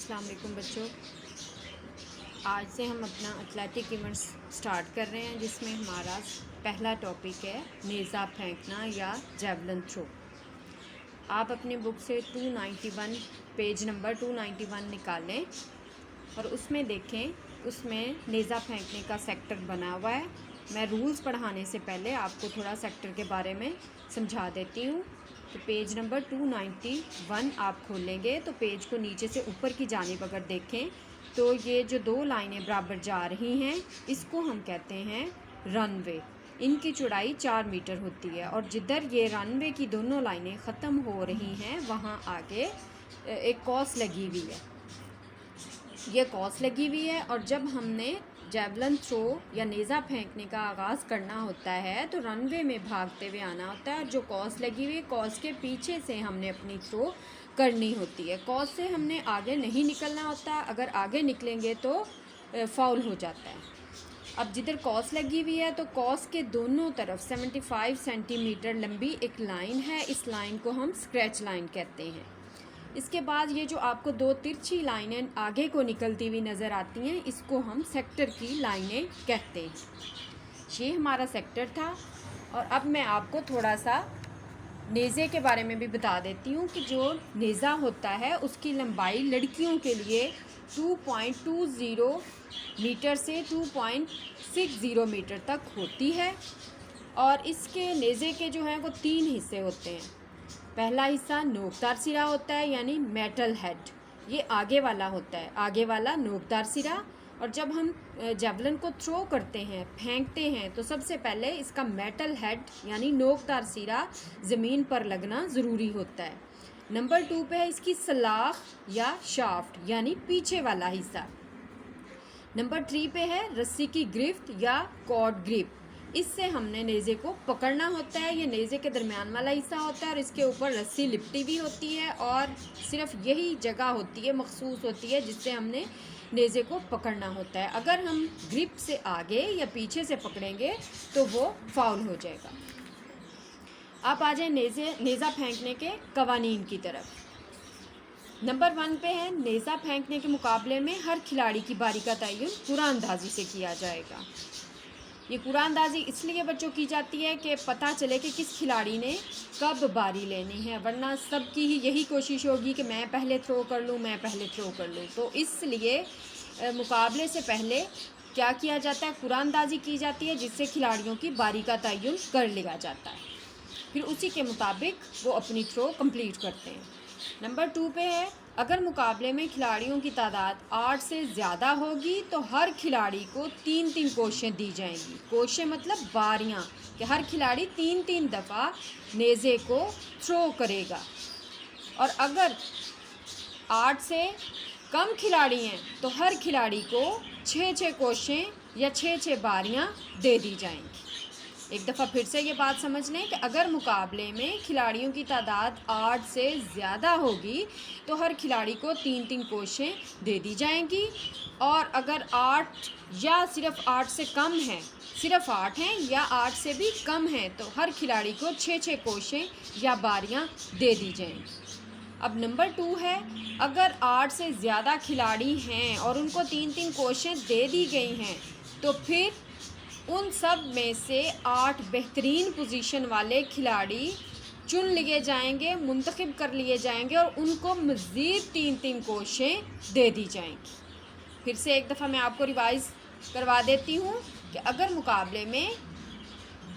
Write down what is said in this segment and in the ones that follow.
अस्सलाम वालेकुम बच्चों। आज से हम अपना एथलेटिक इवेंट्स स्टार्ट कर रहे हैं, जिसमें हमारा पहला टॉपिक है नेज़ा फेंकना या जेवलिन थ्रो। आप अपनी बुक से 291 पेज नंबर 291 निकालें और उसमें देखें, उसमें नेज़ा फेंकने का सेक्टर बना हुआ है। मैं रूल्स पढ़ाने से पहले आपको थोड़ा सेक्टर के बारे में समझा देती हूँ। तो पेज नंबर 291 आप खोलेंगे तो पेज को नीचे से ऊपर की जानिब अगर देखें तो ये जो दो लाइनें बराबर जा रही हैं, इसको हम कहते हैं रनवे। इनकी चौड़ाई 4 मीटर होती है और जिधर ये रनवे की दोनों लाइनें ख़त्म हो रही हैं वहाँ आगे एक कॉस लगी हुई है। ये कॉस लगी हुई है और जब हमने जेवलिन थ्रो या नेज़ा फेंकने का आगाज़ करना होता है तो रनवे में भागते हुए आना होता है और जो कॉस लगी हुई है कॉस के पीछे से हमने अपनी थ्रो करनी होती है। कॉस से हमने आगे नहीं निकलना होता, अगर आगे निकलेंगे तो फाउल हो जाता है। अब जिधर कॉस लगी हुई है तो कॉस के दोनों तरफ 75 सेंटीमीटर लंबी एक लाइन है। इस लाइन को हम स्क्रैच लाइन कहते हैं। इसके बाद ये जो आपको दो तिरछी लाइनें आगे को निकलती हुई नज़र आती हैं, इसको हम सेक्टर की लाइनें कहते हैं। ये हमारा सेक्टर था और अब मैं आपको थोड़ा सा नेज़े के बारे में भी बता देती हूँ कि जो नेज़ा होता है उसकी लंबाई लड़कियों के लिए 2.20 मीटर से 2.60 मीटर तक होती है और इसके नेज़े के जो हैं वो 3 हिस्से होते हैं। पहला हिस्सा नोकदार सिरा होता है, यानी मेटल हेड, ये आगे वाला होता है, आगे वाला नोकदार सिरा। और जब हम जेवलिन को थ्रो करते हैं, फेंकते हैं, तो सबसे पहले इसका मेटल हेड यानी नोकदार सिरा ज़मीन पर लगना ज़रूरी होता है। नंबर 2 पे है इसकी सलाख या शाफ्ट यानी पीछे वाला हिस्सा। नंबर 3 पे है रस्सी की गिरफ्त या कॉर्ड ग्रिप, इससे हमने नेज़े को पकड़ना होता है। ये नेज़े के दरमियान वाला हिस्सा होता है और इसके ऊपर रस्सी लिपटी भी होती है और सिर्फ यही जगह होती है, मखसूस होती है, जिससे हमने नेज़े को पकड़ना होता है। अगर हम ग्रिप से आगे या पीछे से पकड़ेंगे तो वो फाउल हो जाएगा। आप आ जाए नेज़ा फेंकने के कवानीन की तरफ। नंबर 1 पे है नेज़ा फेंकने के मुकाबले में हर खिलाड़ी की बारी का तयन कुरानंदाजी से किया जाएगा। ये कुरानंदाजी इसलिए बच्चों की जाती है कि पता चले कि किस खिलाड़ी ने कब बारी लेनी है, वरना सबकी ही यही कोशिश होगी कि मैं पहले थ्रो कर लूँ, मैं पहले थ्रो कर लूँ। तो इसलिए मुकाबले से पहले क्या किया जाता है, कुरानंदाजी की जाती है, जिससे खिलाड़ियों की बारी का तयन कर लिया जाता है। फिर उसी के मुताबिक वो अपनी थ्रो कंप्लीट करते हैं। नंबर 2 पे है अगर मुकाबले में खिलाड़ियों की तादाद 8 से ज़्यादा होगी तो हर खिलाड़ी को 3-3 कोशें दी जाएंगी। कोशें मतलब बारियां, कि हर खिलाड़ी 3-3 दफ़ा नेज़े को थ्रो करेगा। और अगर 8 से कम खिलाड़ी हैं तो हर खिलाड़ी को 6-6 कोशें या 6-6 बारियां दे दी जाएंगी। एक दफ़ा फिर से ये बात समझ लें कि अगर मुकाबले में खिलाड़ियों की तादाद 8 से ज़्यादा होगी तो हर खिलाड़ी को 3-3 कोशें दे दी जाएंगी। और अगर 8 या सिर्फ 8 से कम हैं, सिर्फ 8 हैं या 8 से भी कम हैं, तो हर खिलाड़ी को 6-6 कोशें या बारियां दे दी जाएंगी। अब नंबर 2 है अगर 8 से ज़्यादा खिलाड़ी हैं और उनको 3-3 कोशें दे दी गई हैं तो फिर उन सब में से 8 बेहतरीन पोजीशन वाले खिलाड़ी चुन लिए जाएंगे, मुंतखब कर लिए जाएंगे और उनको मज़ीद 3-3 कोशें दे दी जाएंगी। फिर से एक दफ़ा मैं आपको रिवाइज़ करवा देती हूँ कि अगर मुकाबले में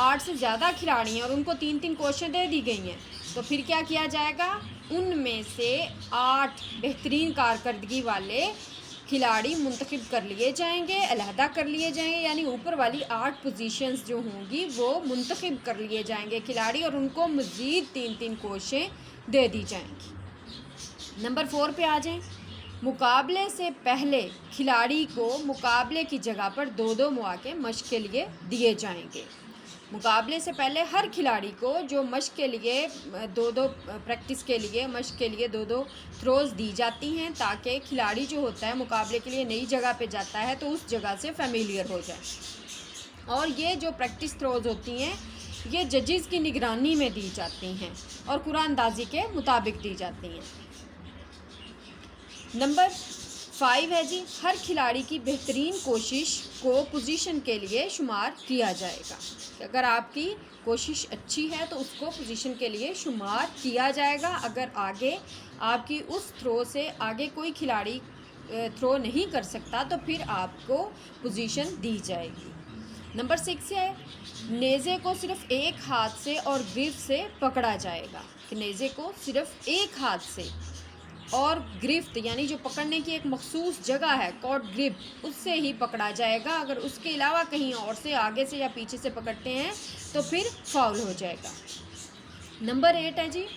8 से ज़्यादा खिलाड़ी हैं और उनको 3-3 कोशें दे दी गई हैं तो फिर क्या किया जाएगा, उनमें से 8 बेहतरीन कारकर्दगी वाले खिलाड़ी मुंतखब कर लिए जाएंगे, अलहदा कर लिए जाएंगे, यानी ऊपर वाली 8 पोजीशंस जो होंगी वो मुंतखब कर लिए जाएंगे खिलाड़ी और उनको मज़ीद 3-3 कोशें दे दी जाएंगी। नंबर 4 पे आ जाएं। मुकाबले से पहले खिलाड़ी को मुकाबले की जगह पर 2-2 मौके मश्क के लिए दिए जाएंगे। मुकाबले से पहले हर खिलाड़ी को जो मश्क के लिए 2-2 प्रैक्टिस के लिए मश्क के लिए 2-2 थ्रोज़ दी जाती हैं, ताकि खिलाड़ी जो होता है मुकाबले के लिए नई जगह पे जाता है तो उस जगह से फेमिलियर हो जाए। और ये जो प्रैक्टिस थ्रोज़ होती हैं ये जजेस की निगरानी में दी जाती हैं और कुरानंदाजी के मुताबिक दी जाती हैं। नंबर 5 है जी, हर खिलाड़ी की बेहतरीन कोशिश को पोजीशन के लिए शुमार किया जाएगा। अगर आपकी कोशिश अच्छी है तो उसको पोजीशन के लिए शुमार किया जाएगा। अगर आगे आपकी उस थ्रो से आगे कोई खिलाड़ी थ्रो नहीं कर सकता तो फिर आपको पोजीशन दी जाएगी। नंबर 6 है, नेज़े को सिर्फ एक हाथ से और ग्रिप से पकड़ा जाएगा। कि नेज़े को सिर्फ एक हाथ से और ग्रिफ्ट यानी जो पकड़ने की एक मखसूस जगह है कॉर्ड ग्रिप, उससे ही पकड़ा जाएगा। अगर उसके अलावा कहीं और से आगे से या पीछे से पकड़ते हैं तो फिर फाउल हो जाएगा। नंबर 8 है जी,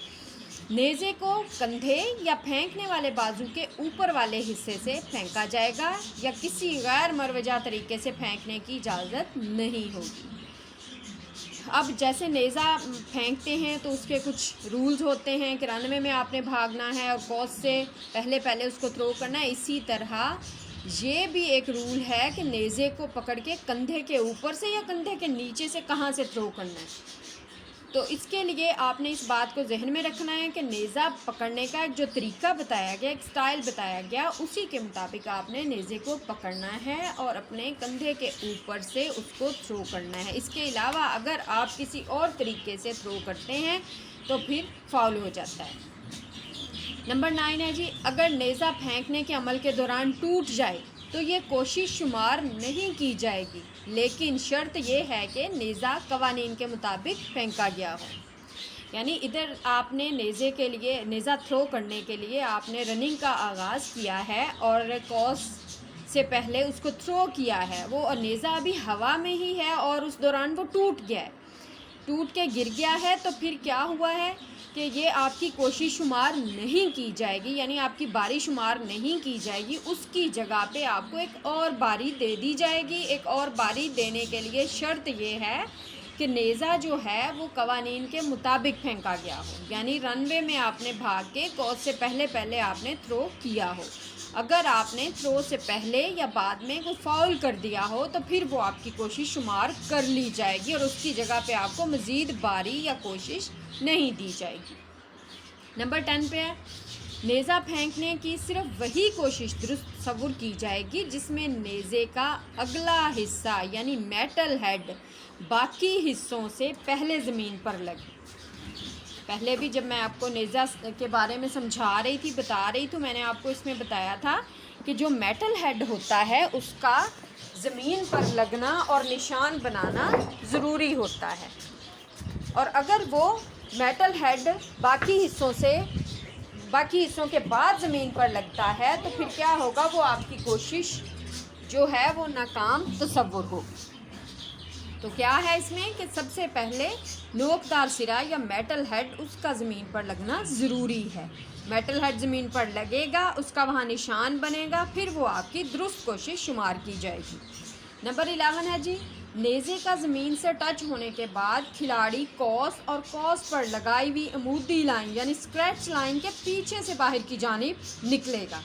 नेज़े को कंधे या फेंकने वाले बाजू के ऊपर वाले हिस्से से फेंका जाएगा या किसी गैर मरवजा तरीके से फेंकने की इजाज़त नहीं होगी। अब जैसे नेज़ा फेंकते हैं तो उसके कुछ रूल्स होते हैं कि रनवे में आपने भागना है और कॉस से पहले उसको थ्रो करना है। इसी तरह ये भी एक रूल है कि नेज़े को पकड़ के कंधे के ऊपर से या कंधे के नीचे से कहाँ से थ्रो करना है। तो इसके लिए आपने इस बात को जहन में रखना है कि नेज़ा पकड़ने का एक जो तरीका बताया गया, एक स्टाइल बताया गया, उसी के मुताबिक आपने नेज़े को पकड़ना है और अपने कंधे के ऊपर से उसको थ्रो करना है। इसके अलावा अगर आप किसी और तरीके से थ्रो करते हैं तो फिर फाउल हो जाता है। नंबर 9 है जी, अगर नेज़ा फेंकने के अमल के दौरान टूट जाए तो ये कोशिश शुमार नहीं की जाएगी, लेकिन शर्त ये है कि नेज़ा कवानीन के मुताबिक फेंका गया हो। यानी इधर आपने नेज़े के लिए, नेज़ा थ्रो करने के लिए आपने रनिंग का आगाज़ किया है और कॉस से पहले उसको थ्रो किया है, वो नेज़ा अभी हवा में ही है और उस दौरान वो टूट गया है, टूट के गिर गया है। तो फिर क्या हुआ है कि ये आपकी कोशिश शुमार नहीं की जाएगी, यानी आपकी बारी शुमार नहीं की जाएगी। उसकी जगह पे आपको एक और बारी दे दी जाएगी। एक और बारी देने के लिए शर्त ये है कि नेज़ा जो है वो कवानीन के मुताबिक फेंका गया हो, यानी रनवे में आपने भाग के कॉस से पहले आपने थ्रो किया हो। अगर आपने थ्रो से पहले या बाद में कोई फाउल कर दिया हो तो फिर वो आपकी कोशिश शुमार कर ली जाएगी और उसकी जगह पे आपको मज़ीद बारी या कोशिश नहीं दी जाएगी। नंबर 10 पे है, नेज़ा फेंकने की सिर्फ वही कोशिश दुरुस्त तस्वुर की जाएगी जिसमें नेज़े का अगला हिस्सा यानी मेटल हेड बाकी हिस्सों से पहले ज़मीन पर लगे। पहले भी जब मैं आपको नेज़ा के बारे में समझा रही थी, बता रही थी, मैंने आपको इसमें बताया था कि जो मेटल हेड होता है उसका ज़मीन पर लगना और निशान बनाना ज़रूरी होता है। और अगर वो मेटल हेड बाकी हिस्सों के बाद ज़मीन पर लगता है तो फिर क्या होगा, वो आपकी कोशिश जो है वो नाकाम तस्वुर होगी। तो क्या है इसमें कि सबसे पहले नोकदार सिरा या मेटल हेड उसका ज़मीन पर लगना ज़रूरी है। मेटल हेड ज़मीन पर लगेगा, उसका वहाँ निशान बनेगा, फिर वो आपकी दुरुस्त कोशिश शुमार की जाएगी। नंबर 11 है जी, नेज़े का ज़मीन से टच होने के बाद खिलाड़ी कॉस और कॉस पर लगाई हुई अमूदी लाइन यानी स्क्रैच लाइन के पीछे से बाहर की जानिब निकलेगा।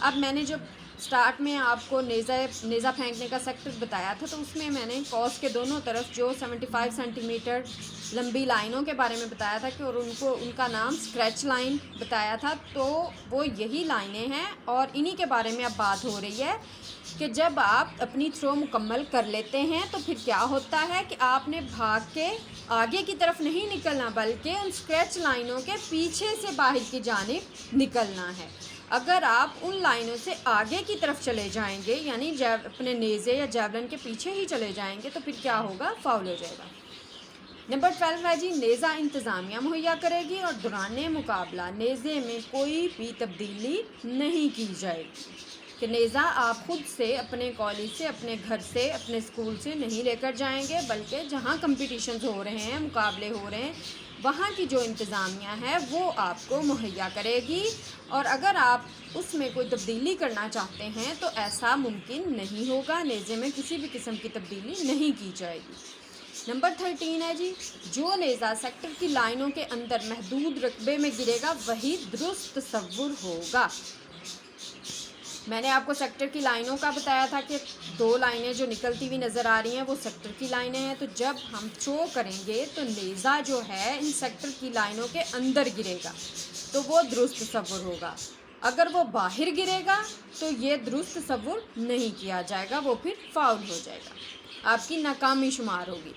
अब मैंने जब स्टार्ट में आपको नेज़ा फेंकने का सेक्टर बताया था तो उसमें मैंने कॉस के दोनों तरफ जो 75 सेंटीमीटर लंबी लाइनों के बारे में बताया था कि और उनका नाम स्क्रैच लाइन बताया था। तो वो यही लाइनें हैं और इन्हीं के बारे में अब बात हो रही है कि जब आप अपनी थ्रो मुकम्मल कर लेते हैं तो फिर क्या होता है कि आपने भाग के आगे की तरफ नहीं निकलना बल्कि उन स्क्रैच लाइनों के पीछे से बाहर की जानिब निकलना है। अगर आप उन लाइनों से आगे की तरफ चले जाएंगे यानी अपने नेज़े या जैवलिन के पीछे ही चले जाएंगे तो फिर क्या होगा, फाउल हो जाएगा। नंबर 12 है जी, नेज़ा इंतज़ामिया मुहैया करेगी और दौरान मुकाबला नेज़े में कोई भी तब्दीली नहीं की जाएगी। कि नेज़ा आप खुद से अपने कॉलेज से, अपने घर से, अपने स्कूल से नहीं लेकर जाएंगे बल्कि जहाँ कंपटीशंस हो रहे हैं, मुकाबले हो रहे हैं, वहाँ की जो इंतज़ामिया है वो आपको मुहैया करेगी। और अगर आप उसमें कोई तब्दीली करना चाहते हैं तो ऐसा मुमकिन नहीं होगा, नेज़े में किसी भी किस्म की तब्दीली नहीं की जाएगी। नंबर 13 है जी, जो नेज़ा सेक्टर की लाइनों के अंदर महदूद रकबे में गिरेगा वही दुरुस्त तस्वुर होगा। मैंने आपको सेक्टर की लाइनों का बताया था कि 2 लाइनें जो निकलती हुई नज़र आ रही हैं वो सेक्टर की लाइनें हैं। तो जब हम थ्रो करेंगे तो नेज़ा जो है इन सेक्टर की लाइनों के अंदर गिरेगा तो वो दुरुस्त तस्वुर होगा। अगर वो बाहर गिरेगा तो ये दुरुस्त तसव्वुर नहीं किया जाएगा, वो फिर फाउल हो जाएगा, आपकी नाकामी शुमार होगी।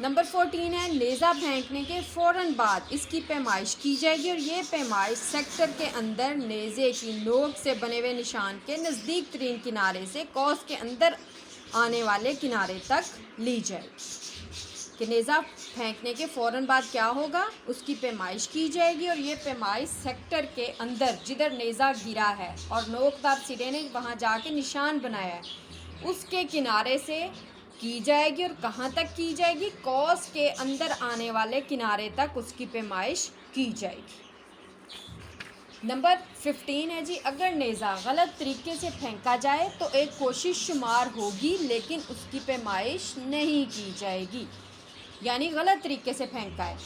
नंबर 14 है नेज़ा फेंकने के फ़ौरन बाद इसकी पैमाइश की जाएगी और ये पैमाइश सेक्टर के अंदर नेज़े की नोक से बने हुए निशान के नज़दीक तरीन किनारे से कौस के अंदर आने वाले किनारे तक ली जाएगी। कि नेज़ा फेंकने के फ़ौरन बाद क्या होगा, उसकी पैमाइश की जाएगी और ये पैमाइश सेक्टर के अंदर जिधर नेज़ा गिरा है और नोकदार सिरे ने वहाँ जाके निशान बनाया है उसके किनारे से की जाएगी। और कहाँ तक की जाएगी, कौस के अंदर आने वाले किनारे तक उसकी पैमाइश की जाएगी। नंबर 15 है जी, अगर नेज़ा गलत तरीके से फेंका जाए तो एक कोशिश शुमार होगी लेकिन उसकी पैमाइश नहीं की जाएगी। यानी गलत तरीके से फेंका है,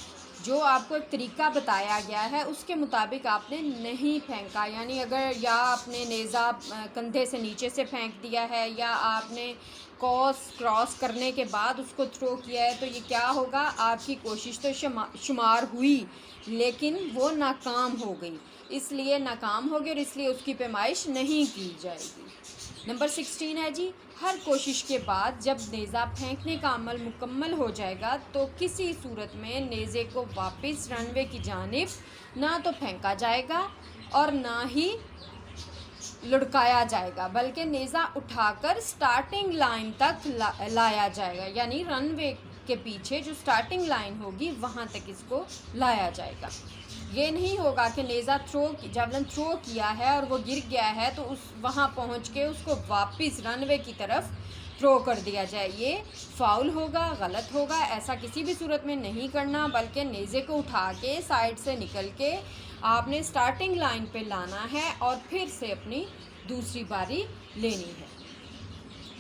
जो आपको एक तरीका बताया गया है उसके मुताबिक आपने नहीं फेंका, यानी अगर या आपने नेज़ा कंधे से नीचे से फेंक दिया है या आपने कॉस क्रॉस करने के बाद उसको थ्रो किया है, तो ये क्या होगा, आपकी कोशिश तो शुमार हुई लेकिन वो नाकाम हो गई, इसलिए नाकाम हो गई और इसलिए उसकी पैमाइश नहीं की जाएगी। नंबर 16 है जी, हर कोशिश के बाद जब नेज़ा फेंकने का अमल मुकम्मल हो जाएगा तो किसी सूरत में नेज़े को वापस रनवे की जानिब ना तो फेंका जाएगा और ना ही लुढ़काया जाएगा, बल्कि नेज़ा उठाकर स्टार्टिंग लाइन तक लाया जाएगा, यानी रनवे के पीछे जो स्टार्टिंग लाइन होगी वहाँ तक इसको लाया जाएगा। ये नहीं होगा कि नेज़ा जेवलिन थ्रो किया है और वो गिर गया है तो उस वहाँ पहुँच के उसको वापस रनवे की तरफ थ्रो कर दिया जाए, ये फाउल होगा, गलत होगा। ऐसा किसी भी सूरत में नहीं करना, बल्कि नेज़े को उठा के साइड से निकल के आपने स्टार्टिंग लाइन पे लाना है और फिर से अपनी दूसरी बारी लेनी है।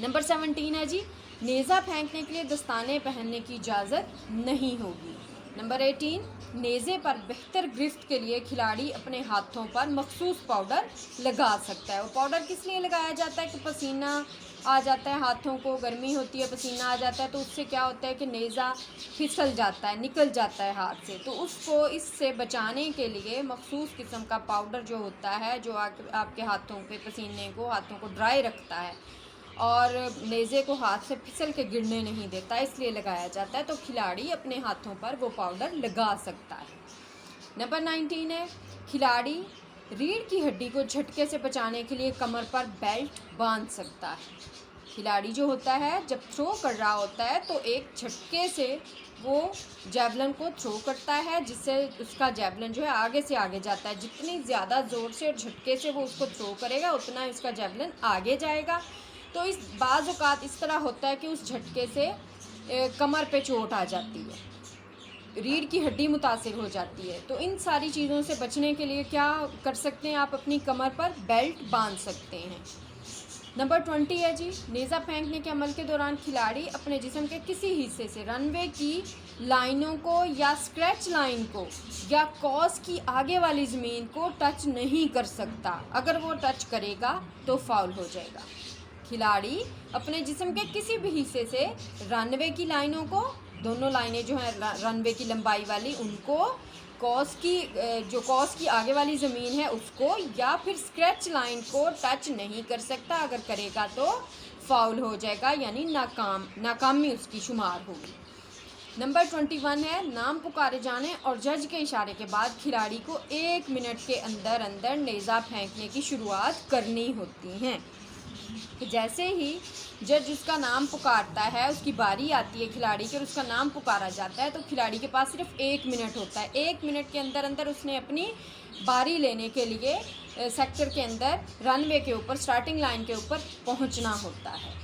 नंबर 17 है जी, नेज़ा फेंकने के लिए दस्ताने पहनने की इजाज़त नहीं होगी। नंबर 18, नेज़े पर बेहतर गिरफ्त के लिए खिलाड़ी अपने हाथों पर मखसूस पाउडर लगा सकता है। वो पाउडर किस लिए लगाया जाता है कि पसीना आ जाता है, हाथों को गर्मी होती है, पसीना आ जाता है तो उससे क्या होता है कि नेज़ा फिसल जाता है, निकल जाता है हाथ से, तो उसको इससे बचाने के लिए मखसूस किस्म का पाउडर जो होता है जो आपके हाथों पे पसीने को, हाथों को ड्राई रखता है और नेज़े को हाथ से फिसल के गिरने नहीं देता, इसलिए लगाया जाता है। तो खिलाड़ी अपने हाथों पर वो पाउडर लगा सकता है। नंबर 19 है, खिलाड़ी रीढ़ की हड्डी को झटके से बचाने के लिए कमर पर बेल्ट बांध सकता है। खिलाड़ी जो होता है जब थ्रो कर रहा होता है तो एक झटके से वो जेवलिन को थ्रो करता है, जिससे उसका जेवलिन जो है आगे से आगे जाता है। जितनी ज़्यादा ज़ोर से और झटके से वो उसको थ्रो करेगा उतना उसका जेवलिन आगे जाएगा। तो इस बाज़ औक़ात इस तरह होता है कि उस झटके से कमर पे चोट आ जाती है, रीढ़ की हड्डी मुतासिर हो जाती है। तो इन सारी चीज़ों से बचने के लिए क्या कर सकते हैं, आप अपनी कमर पर बेल्ट बांध सकते हैं। नंबर 20 है जी, नेज़ा फेंकने के अमल के दौरान खिलाड़ी अपने जिस्म के किसी हिस्से से रनवे की लाइनों को या स्क्रैच लाइन को या कॉस की आगे वाली ज़मीन को टच नहीं कर सकता। अगर वो टच करेगा तो फाउल हो जाएगा। खिलाड़ी अपने जिस्म के किसी भी हिस्से से रनवे की लाइनों को, दोनों लाइनें जो हैं रनवे की लंबाई वाली, उनको कॉस की आगे वाली ज़मीन है उसको या फिर स्क्रैच लाइन को टच नहीं कर सकता। अगर करेगा तो फाउल हो जाएगा, यानी नाकामी उसकी शुमार होगी। नंबर 21 है, नाम पुकारे जाने और जज के इशारे के बाद खिलाड़ी को 1 मिनट के अंदर अंदर नेज़ा फेंकने की शुरुआत करनी होती है। कि जैसे ही जज उसका नाम पुकारता है, उसकी बारी आती है खिलाड़ी की और उसका नाम पुकारा जाता है, तो खिलाड़ी के पास सिर्फ 1 मिनट होता है। 1 मिनट के अंदर अंदर उसने अपनी बारी लेने के लिए सेक्टर के अंदर रनवे के ऊपर, स्टार्टिंग लाइन के ऊपर पहुंचना होता है।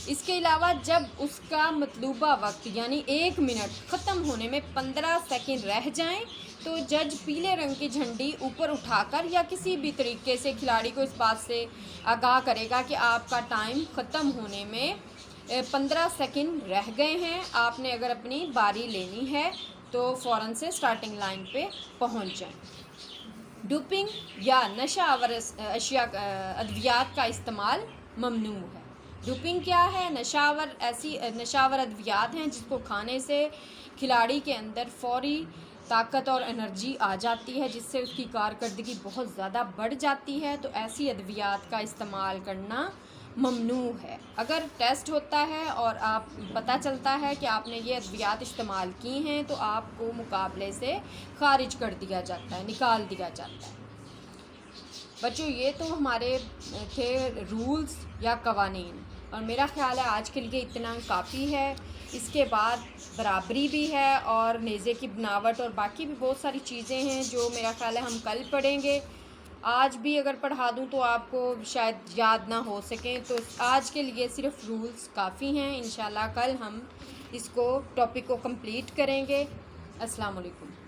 इसके अलावा जब उसका मतलूबा वक्त यानी 1 मिनट ख़त्म होने में 15 सेकंड रह जाएं, तो जज पीले रंग की झंडी ऊपर उठाकर या किसी भी तरीके से खिलाड़ी को इस बात से आगाह करेगा कि आपका टाइम ख़त्म होने में 15 सेकंड रह गए हैं। आपने अगर अपनी बारी लेनी है तो फ़ौरन से स्टार्टिंग लाइन पे पहुंच जाएं। डोपिंग या नशा आवर अद्वियात का इस्तेमाल ममनू है। डोपिंग क्या है? नशावर अद्वियात हैं जिसको खाने से खिलाड़ी के अंदर फौरी ताकत और एनर्जी आ जाती है, जिससे उसकी कारकर्दगी बहुत ज़्यादा बढ़ जाती है, तो ऐसी अद्वियात का इस्तेमाल करना ममनू है। अगर टेस्ट होता है और आप पता चलता है कि आपने ये अद्वियात इस्तेमाल की हैं, तो आपको मुकाबले से खारिज कर दिया जाता है, निकाल दिया जाता है। बच्चों, ये तो हमारे थे रूल्स या कवानीन, और मेरा ख़्याल है आज के लिए इतना काफ़ी है। इसके बाद बराबरी भी है और नेज़े की बनावट और बाकी भी बहुत सारी चीज़ें हैं जो मेरा ख़्याल है हम कल पढ़ेंगे। आज भी अगर पढ़ा दूँ तो आपको शायद याद ना हो सकें, तो आज के लिए सिर्फ रूल्स काफ़ी हैं। इंशाल्लाह कल हम इसको टॉपिक को कंप्लीट करेंगे। अस्सलाम वालेकुम।